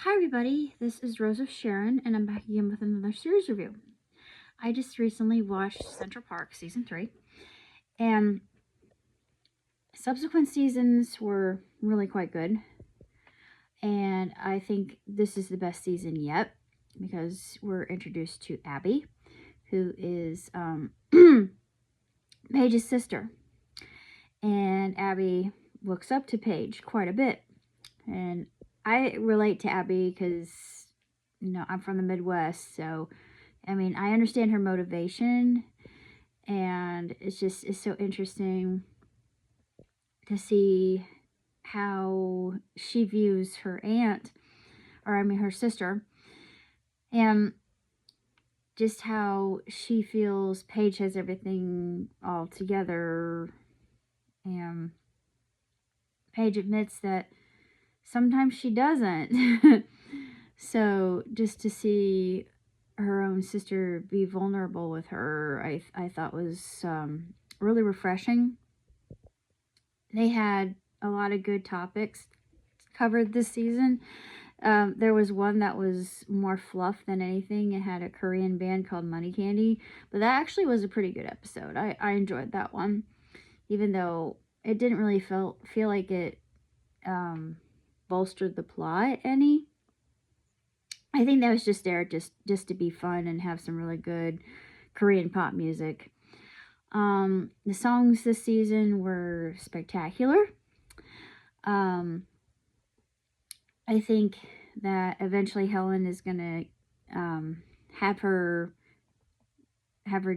Hi everybody, this is Rose of Sharon, and I'm back again with another series review. I just recently watched Central Park Season 3, and subsequent seasons were really quite good. And I think this is the best season yet, because we're introduced to Abby, who is Paige's sister. And Abby looks up to Paige quite a bit. And I relate to Abby because, I'm from the Midwest, so I mean, I understand her motivation, and it's so interesting to see how she views her aunt, or I mean her sister, and just how she feels Paige has everything all together. And Paige admits that sometimes she doesn't. So just to see her own sister be vulnerable with her, I thought was really refreshing. They had a lot of good topics covered this season. There was one that was more fluff than anything. It had a Korean band called Money Candy, but that actually was a pretty good episode. I enjoyed that one, even though it didn't really feel like it bolstered the plot any. I think that was just there just to be fun and have some really good Korean pop music. The songs this season were spectacular. I think that eventually Helen is gonna have her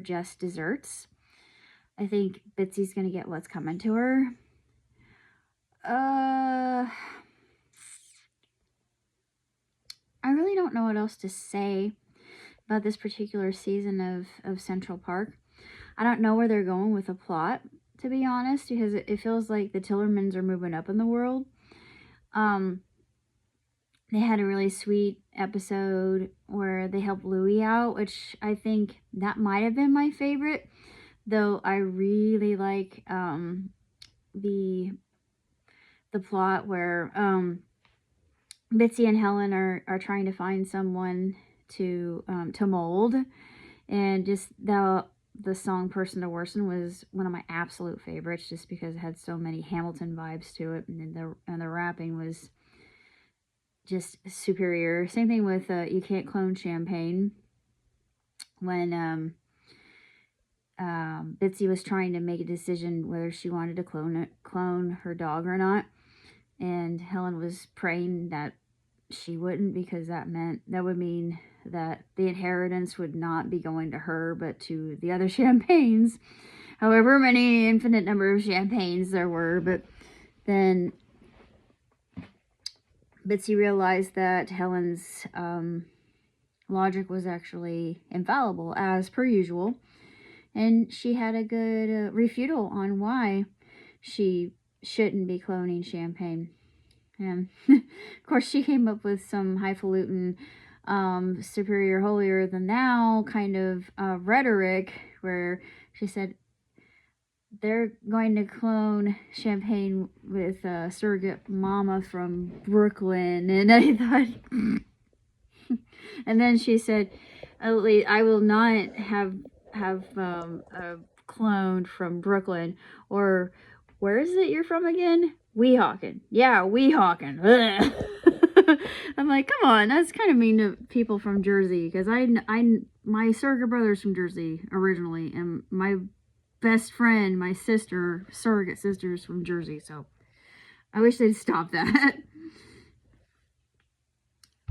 just desserts. I think Bitsy's gonna get what's coming to her. I really don't know what else to say about this particular season of Central Park. I don't know where they're going with the plot, to be honest, because it feels like the Tillermans are moving up in the world. They had a really sweet episode where they helped Louie out, which I think that might have been my favorite, though I really like the plot where Bitsy and Helen are trying to find someone to mold, and just the song "Person to Worsen" was one of my absolute favorites, just because it had so many Hamilton vibes to it, and the rapping was just superior. Same thing with "You Can't Clone Champagne," when Bitsy was trying to make a decision whether she wanted to clone her dog or not, and Helen was praying that she wouldn't, because that would mean that the inheritance would not be going to her but to the other Champagnes, however many infinite number of Champagnes there were. But then Bitsy realized that Helen's logic was actually infallible, as per usual, and she had a good refutal on why she shouldn't be cloning Champagne. And of course she came up with some highfalutin superior, holier than thou kind of rhetoric, where she said they're going to clone Champagne with a surrogate mama from Brooklyn. And I thought and then she said, I will not have a clone from Brooklyn. Or where is it you're from again? Weehawken. Yeah, Weehawken. I'm like, come on, that's kind of mean to people from Jersey, because my surrogate brother's from Jersey originally, and my best friend, my surrogate sister's from Jersey, so I wish they'd stop that.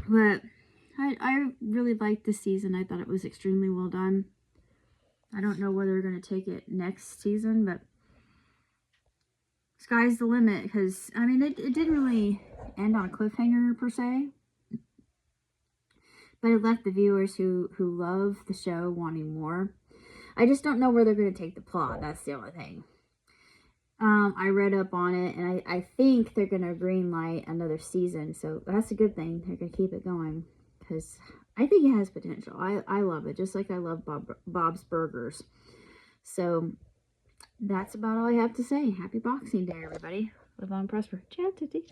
But I really liked this season. I thought it was extremely well done. I don't know whether they're going to take it next season, but sky's the limit, because, I mean, it didn't really end on a cliffhanger, per se. But it left the viewers who love the show wanting more. I just don't know where they're going to take the plot. That's the only thing. I read up on it, and I think they're going to greenlight another season. So that's a good thing. They're going to keep it going, because I think it has potential. I love it, just like I love Bob's Burgers. So that's about all I have to say. Happy Boxing Day, everybody. Live on, prosper. Ciao, Tutti.